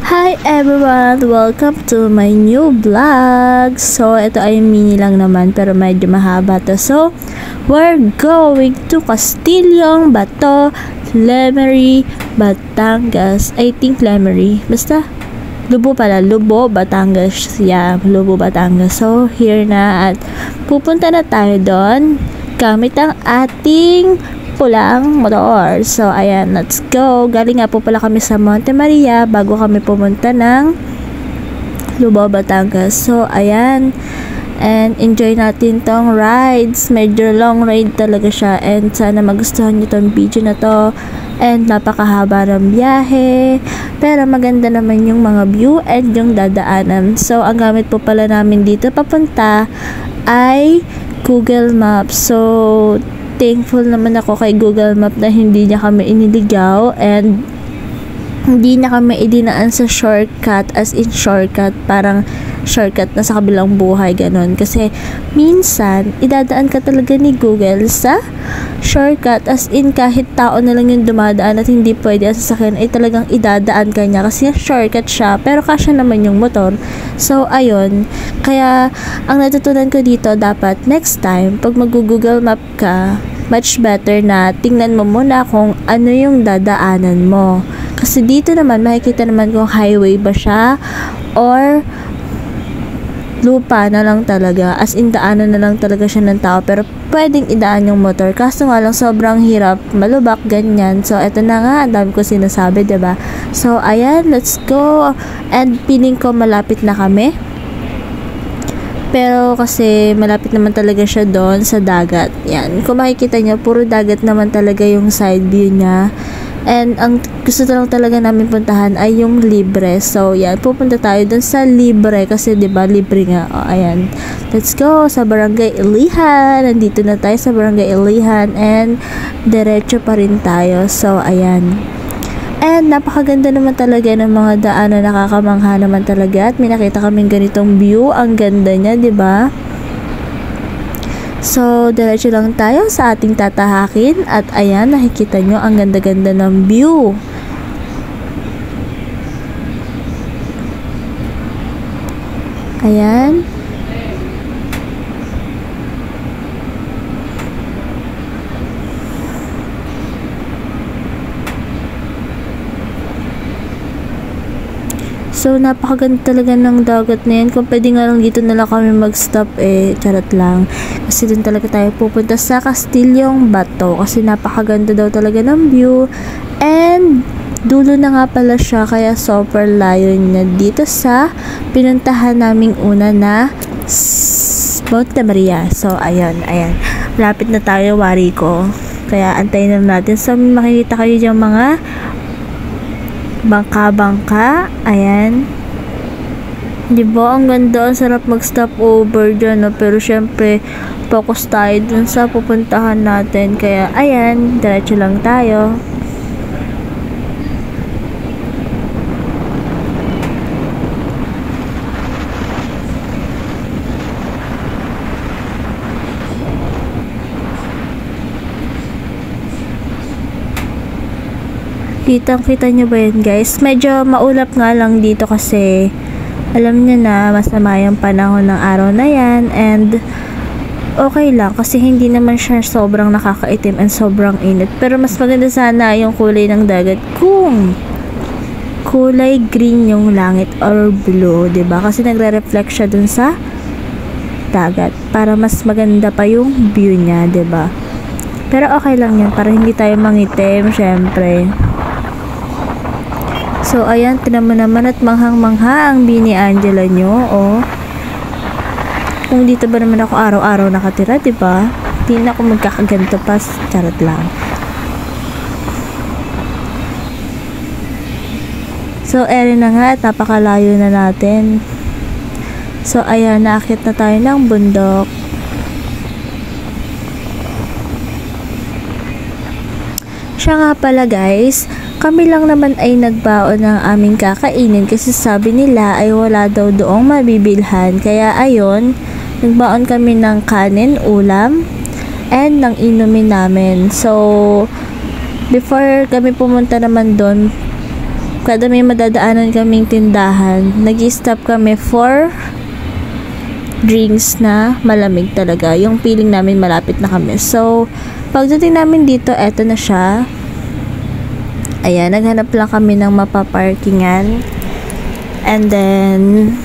Hi everyone! Welcome to my new vlog! So, ito ay mini lang naman pero medyo mahaba to. So, we're going to Castillong, Bato, Lemery, Batangas. I think Lemery. Basta, Lubo pala. Lubo, Batangas. Yeah, Lubo, Batangas. So, here na at pupunta na tayo doon gamit ang ating pulang motor. So, ayan, let's go. Galing nga po pala kami sa Monte Maria bago kami pumunta ng Lubao, Batangas. So, ayan. And enjoy natin tong rides. Medyo long ride talaga siya. And sana magustuhan nyo tong video na to. And napakahaba ng biyahe. Pero maganda naman yung mga view and yung dadaanan. So, ang gamit po pala namin dito papunta ay Google Maps. So, thankful naman ako kay Google Map na hindi niya kami iniligaw and hindi na kami idinaan sa shortcut, as in shortcut, parang shortcut na sa kabilang buhay, ganun. Kasi minsan, idadaan ka talaga ni Google sa shortcut, as in kahit tao na lang yung dumadaan at hindi pwede ang sasakyan, ay talagang idadaan ka niya kasi shortcut siya, pero kasya naman yung motor. So, ayun. Kaya, ang natutunan ko dito, dapat next time, pag mag-Google Map ka, much better na tingnan mo muna kung ano yung dadaanan mo. Kasi dito naman, makikita naman kung highway ba siya or lupa na lang talaga. As in, daanan na lang talaga siya ng tao. Pero pwedeng idaan yung motor. Kaso nga lang, sobrang hirap. Malubak, ganyan. So, eto na nga. Ang dami ko sinasabi, diba? So, ayan. Let's go. And feeling ko malapit na kami. Pero kasi malapit naman talaga siya doon sa dagat. Yan. Kung makikita nyo, puro dagat naman talaga yung side view niya. And ang gusto lang talaga namin puntahan ay yung libre. So, yan. Pupunta tayo dun sa libre. Kasi, diba, libre nga. O, ayan. Let's go sa Barangay Ilihan. Nandito na tayo sa Barangay Ilihan. And, diretso pa rin tayo. So, ayan. And, napakaganda naman talaga ng mga daan na nakakamangha naman talaga. At may nakita kaming ganitong view. Ang ganda niya, diba? So, diretso lang tayo sa ating tatahakin at ayan, nakikita nyo ang ganda-ganda ng view. Ayan. So, napakaganda talaga ng dagat na yan. Kung pwede nga lang dito na lang kami mag-stop, charot lang. Kasi dun talaga tayo pupunta sa Castillong, Bato. Kasi napakaganda daw talaga ng view. And, dulo na nga pala siya. Kaya super layo niya dito sa pinuntahan naming una na Monte Maria. So, ayan. Lapit na tayo, wari ko. Kaya, antayin na natin. So, makikita kayo dyan mga bangka-bangka. Ayan. Diba? Ang ganda. Ang sarap mag-stop over dyan. No? Pero syempre, focus tayo dun sa pupuntahan natin. Kaya, ayan. Diretso lang tayo. Kitang-kita nyo ba yun, guys? Medyo maulap nga lang dito kasi alam nyo na masama yung panahon ng araw na yan and okay lang kasi hindi naman siya sobrang nakakaitim and sobrang init. Pero mas maganda sana yung kulay ng dagat kung kulay green yung langit or blue, diba? Kasi nagre-reflect siya dun sa dagat para mas maganda pa yung view niya, diba? Pero okay lang yan para hindi tayo mangitim, syempre. So, ayan, tinan mo naman at manghang-mangha ang Bini Angela nyo, oh. Kung dito ba naman ako araw-araw nakatira, diba? Hindi na ako magkakaganto pa, charot lang. So, ere na nga at napakalayo na natin. So, ayan, naakit na tayo ng bundok. Siya nga pala, guys, kami lang naman ay nagbaon ng aming kakainin kasi sabi nila ay wala daw doong mabibilhan. Kaya ayon, nagbaon kami ng kanin, ulam, and ng inumin namin. So, before kami pumunta naman doon, kada may madadaanan kaming tindahan, nag-stop kami for drinks na malamig talaga. Yung feeling namin malapit na kami. So, pagdating namin dito, eto na siya. Ayan, naghanap lang kami ng mapaparkingan. And then,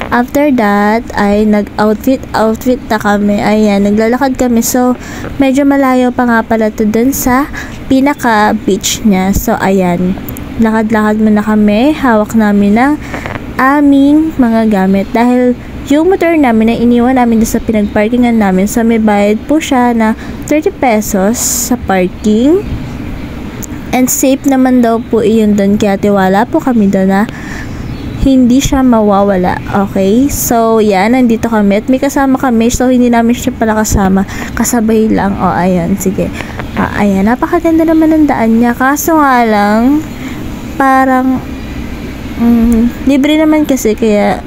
after that, ay nag-outfit na kami. Ayan, naglalakad kami. So, medyo malayo pa nga pala to dun sa pinaka-beach niya. So, ayan, lakad-lakad muna kami. Hawak namin ng aming mga gamit. Dahil, yung motor namin na iniwan namin doon sa pinagparkingan namin. So, may bayad po siya na 30 pesos sa parking. And safe naman daw po iyon doon. Kaya tiwala po kami doon na hindi siya mawawala. Okay? So, yan. Nandito kami. At may kasama kami. So, hindi namin siya pala kasama. Kasabay lang. O, ayan. Sige. Ayan. Napakaganda naman ng daan niya. Kaso nga lang, parang libre naman kasi. Kaya,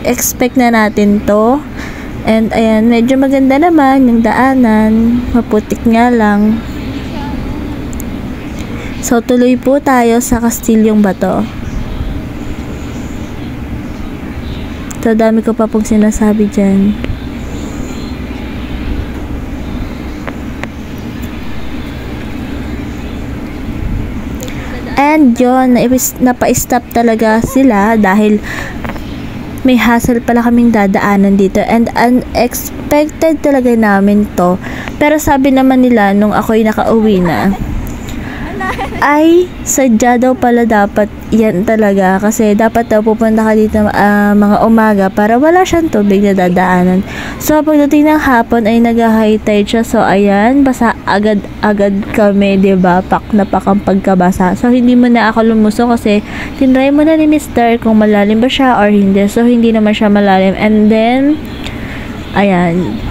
expect na natin to. And ayan, medyo maganda naman yung daanan, maputik nga lang. So tuloy po tayo sa Castilyong Bato. So dami ko pa pong sinasabi dyan. And yun, napa-stop talaga sila dahil may hassle pala kaming dadaanan dito and unexpected talaga namin to. Pero sabi naman nila nung ako'y nakauwi na, ay sadya daw pala dapat yan talaga kasi dapat daw pupunta ka dito mga umaga para wala siyang tubig na dadaanan. So pagdating ng hapon ay nag-high tide siya. So ayan, basa agad-agad kami, 'di ba? Pak na pak ang pagkabasa. So hindi mo na ako lumusong kasi tinry mo na ni Mr. kung malalim ba siya or hindi. So hindi naman siya malalim. And then ayan,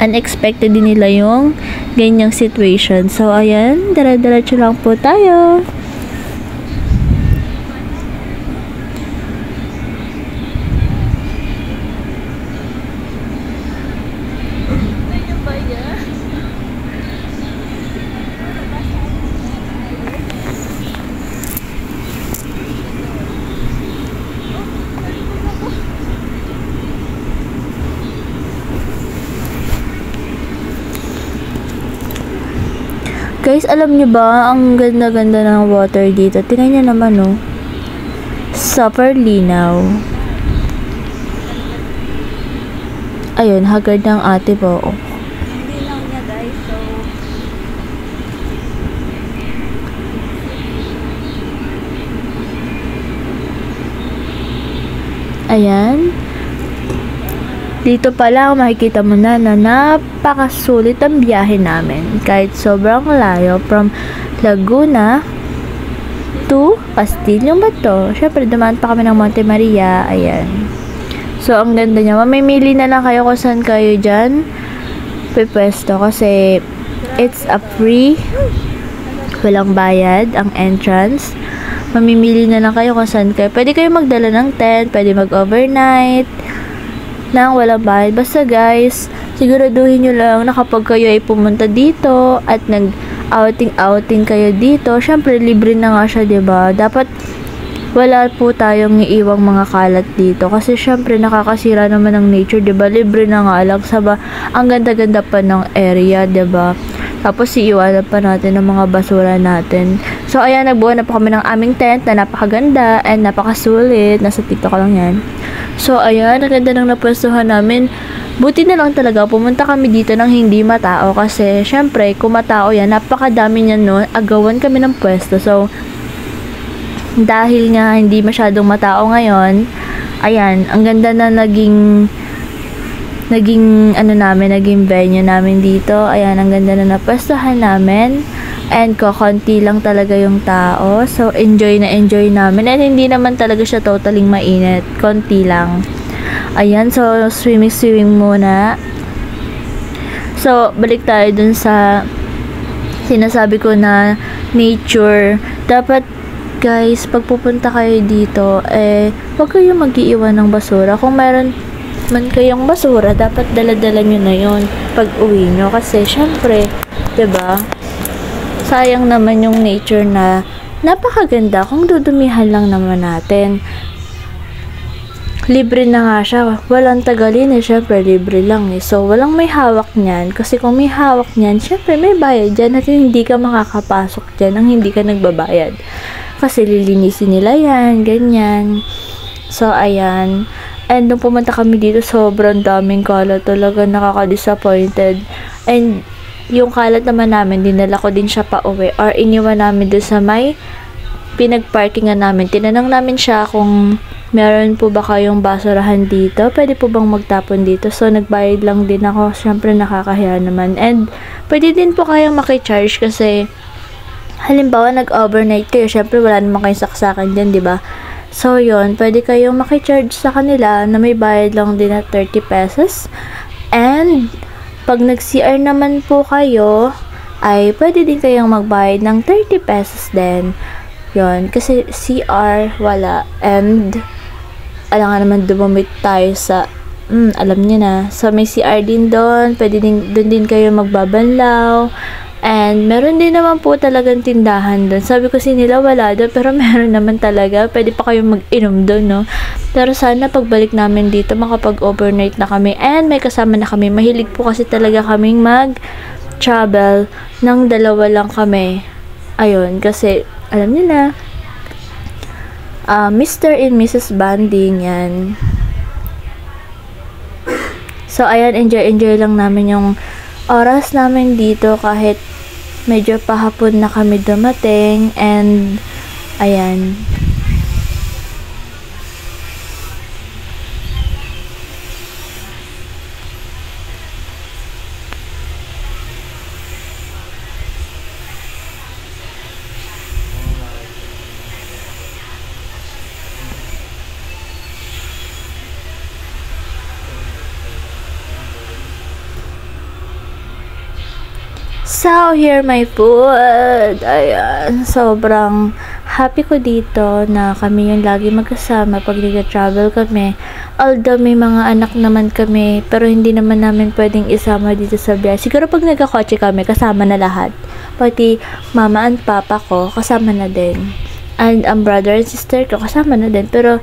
unexpected din nila yung ganyang situation. So, ayan, dara-diretso lang po tayo. Guys, alam nyo ba, ang ganda-ganda ng water dito. Tingnan nyo naman, oh. Super linaw. Ayun, haggard ng ate po. Oh. Linaw niya, guys. So, ayan. Dito pala makikita mo na napakasulit ang biyahe namin. Kahit sobrang layo from Laguna to Castilyong Bato. Syempre, dumaan pa kami ng Monte Maria. Ayan. So, ang ganda niya. Mamimili na lang kayo kung saan kayo dyan pipwesto kasi it's a free. Walang bayad ang entrance. Mamimili na lang kayo kung saan kayo. Pwede kayo magdala ng tent. Pwede mag-overnight nang walang bayad. Basta guys, siguraduhin nyo lang na kapag kayo ay pumunta dito at nag-outing kayo dito, syempre libre na nga siya, diba? Dapat wala po tayong iiwang mga kalat dito kasi syempre nakakasira naman ng nature, diba? Libre na nga lang, ang ganda-ganda pa ng area, diba? Tapos iiwanan pa natin ng mga basura natin. So ayan, nagbuo na po kami ng aming tent na napakaganda and napakasulit. Nasa TikTok lang yan. So ayan, ang ganda ng napwestuhan namin. Buti na lang talaga pumunta kami dito nang hindi matao kasi syempre kung matao yan, napakadami niyan noon. Agawan kami ng pwesto. So dahil nga hindi masyadong matao ngayon, ayan, ang ganda na naging naging venue namin dito. Ayan, ang ganda na napwestuhan namin. And konti lang talaga yung tao. So, enjoy na enjoy namin. And hindi naman talaga siya totally mainit. Konti lang. Ayan, so, swimming muna. So, balik tayo dun sa sinasabi ko na nature. Dapat, guys, pag pupunta kayo dito, huwag kayong mag-iiwan ng basura. Kung meron man kayong basura, dapat dala-dala nyo na yun pag uwi nyo. Kasi, syempre, diba, sayang naman yung nature na napakaganda kung dudumihan lang naman natin. Libre na nga siya. Walang tagalin eh. Syempre, libre lang eh. So, walang may hawak niyan. Kasi kung may hawak niyan, syempre, may bayad dyan. At hindi ka makakapasok dyan nang hindi ka nagbabayad. Kasi lilinisin nila yan. Ganyan. So, ayan. And nung pumunta kami dito, sobrang daming kalat. Talaga nakaka-disappointed. And yung kalat naman namin, dinala ko din siya pa uwi. Or iniwan namin doon sa may pinagparkingan namin. Tinanong namin siya kung meron po ba kayong basurahan dito? Pwede po bang magtapon dito? So, nagbayad lang din ako. Siyempre, nakakahiya naman. And, pwede din po kayong makicharge kasi, halimbawa, nag-overnight kayo. Siyempre, wala naman kayong saksakan dyan, di ba? So, yun. Pwede kayong makicharge sa kanila na may bayad lang din at 30 pesos. And, pag nag-CR naman po kayo, ay pwede din kayong magbayad ng 30 pesos din. Yun. Kasi, CR, wala. And, alam nga naman dumamit tayo sa alam niyo na. So, may CR din doon. Pwede din, doon din kayo magbabanlaw. And, meron din naman po talagang tindahan doon. Sabi ko nila wala doon, pero meron naman talaga. Pwede pa kayong mag-inom doon, no? Pero sana pagbalik namin dito, makapag-overnight na kami. And, may kasama na kami. Mahilig po kasi talaga kaming mag-travel. Nang dalawa lang kami. Ayun, kasi, alam niyo na, Mr. and Mrs. Banding yan. So, ayan, enjoy lang namin yung oras namin dito kahit medyo pahapon na kami dumating. And, ayan. So, here my food. Ayan. Sobrang happy ko dito na kami yung lagi magkasama pag nag-travel kami. Although may mga anak naman kami, pero hindi naman namin pwedeng isama dito sa biyahe. Siguro pag nagkakotse kami, kasama na lahat. Pati mama and papa ko, kasama na din. And ang brother and sister ko, kasama na din. Pero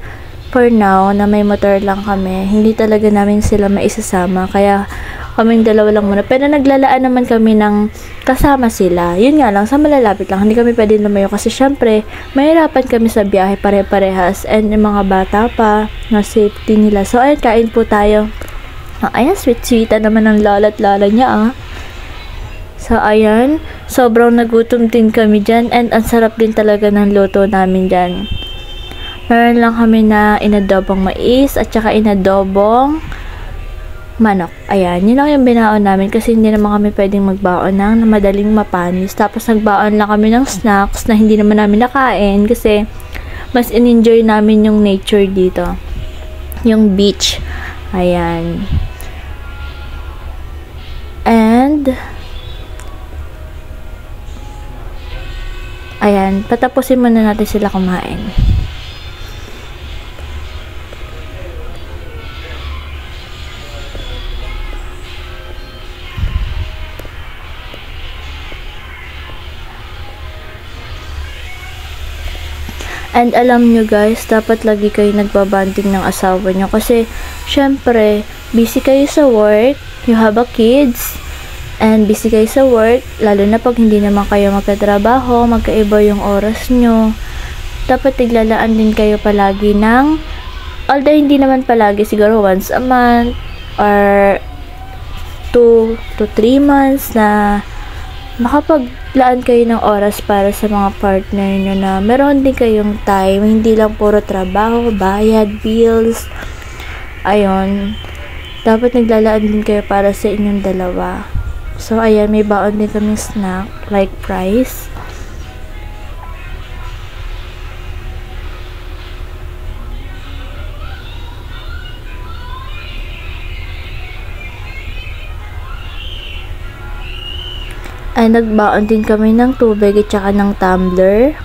for now, na may motor lang kami, hindi talaga namin sila maisasama. Kaya kaming dalawa lang muna. Pero naglalaan naman kami ng kasama sila. Yun nga lang, sa malalapit lang. Hindi kami pwede lumayo kasi syempre, mahirapan kami sa biyahe pare-parehas. And yung mga bata pa, na safety nila. So, ayun, kain po tayo. Ayan, sweet-sweeta naman ng lola at lola niya, So, ayan, sobrang nagutom din kami dyan. And ang sarap din talaga ng luto namin dyan. Meron lang kami na inadobong mais at saka inadobong manok. Ayan, yun lang yung binaon namin kasi hindi naman kami pwedeng magbaon ng na madaling mapanis. Tapos nagbaon lang kami ng snacks na hindi naman namin nakain kasi mas in-enjoy namin yung nature dito. Yung beach. Ayan. And ayan, patapusin muna natin sila kumain. And alam nyo guys, dapat lagi kayo nagbabanding ng asawa nyo kasi syempre, busy kayo sa work, you have a kids, and busy kayo sa work, lalo na pag hindi naman kayo magkatrabaho, magkaiba yung oras nyo. Dapat tiglalaan din kayo palagi ng, although hindi naman palagi, siguro once a month, or 2 to 3 months na makapaglaan kayo ng oras para sa mga partner nyo na meron din kayong time, hindi lang puro trabaho, bayad, bills. Ayun, dapat naglalaan din kayo para sa inyong dalawa. So, ayan, may baon din kami snack, like fries. Ay, nagbaon din kami ng tubig at saka ng tumbler.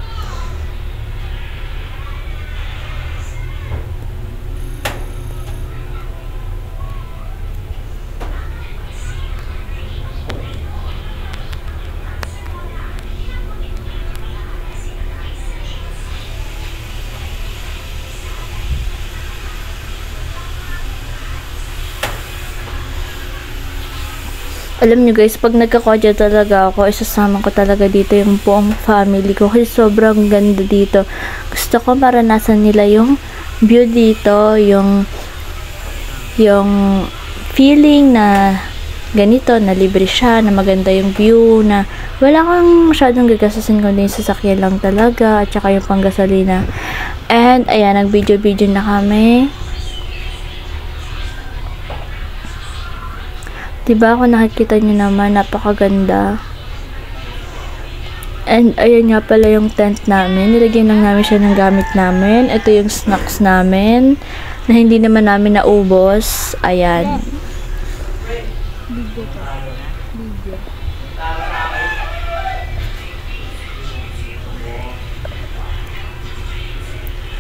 Alam nyo guys, pag nagkakotse talaga ako, isasama ko talaga dito yung buong family ko kasi sobrang ganda dito. Gusto ko maranasan nila yung view dito, yung feeling na ganito, na libre siya, na maganda yung view, na wala kang masyadong gagasasin kundi yung sasakyan lang talaga, at saka yung panggasolina. And ayan, nag-video na kami. Diba kung nakikita nyo naman, napakaganda. And ayan nga pala yung tent namin. Nilagyan lang namin siya ng gamit namin. Ito yung snacks namin na hindi naman namin naubos. Ayan.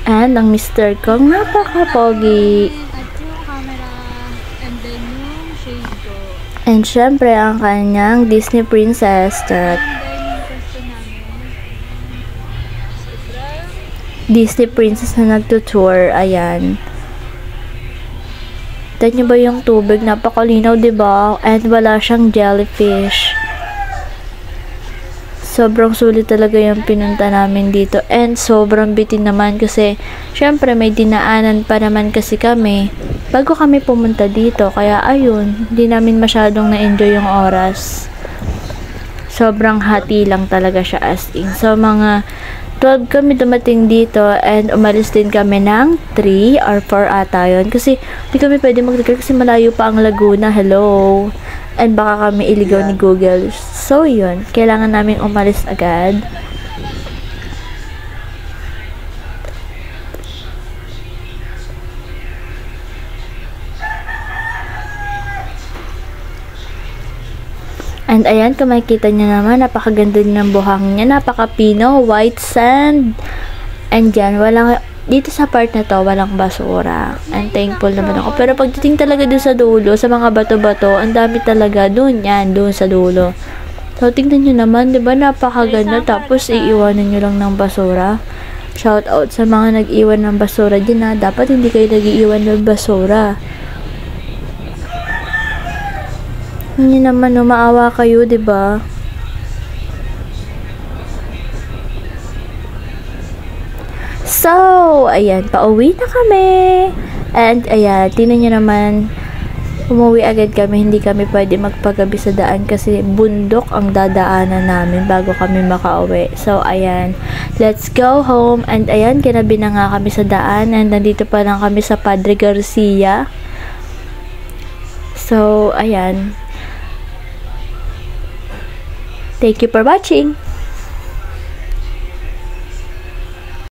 And ang mister kong napaka-pogi. At yung camera, and then yung shade ko. And syempre, ang kanyang Disney princess. Charot. And then yung pwesto namin. Sobrang Disney princess na nagtutour. Ayan. Tignan nyo ba yung tubig? Napakalinaw, diba? And wala siyang jellyfish. Sobrang sulit talaga yung pinunta namin dito. And sobrang bitin naman kasi syempre may dinaanan pa naman kasi kami bago kami pumunta dito. Kaya ayun, hindi namin masyadong na-enjoy yung oras. Sobrang hati lang talaga siya as in. So mga 12 kami dumating dito and umalis din kami ng 3 or 4 ata yun. Kasi hindi kami pwede mag-record kasi malayo pa ang Laguna. Hello! And baka kami iligaw ni Google. So yun, kailangan namin umalis agad. And ayan, kung makikita nyo naman, napakaganda din ng buhang niya. Napaka-pino, white sand. And dyan, walang, dito sa part na to, walang basura. And thankful naman ako. Pero pagdating talaga dun sa dulo, sa mga bato-bato, ang dami talaga dun yan, dun sa dulo. So, tingnan nyo naman, di ba napakaganda. Tapos, iiwanan nyo lang ng basura. Shout out sa mga nag-iwan ng basura dyan ha. Dapat hindi kayo nag-iiwan ng basura. Hindi naman, no, maawa kayo, di ba? So, ayan, pauwi na kami. And, ayan, tingnan nyo naman, umuwi agad kami, hindi kami pwede magpagabi sa daan kasi bundok ang dadaanan namin bago kami makauwi. So, ayan, let's go home. And, ayan, kinabi na nga kami sa daan and nandito pa lang kami sa Padre Garcia. So, ayan. Thank you for watching.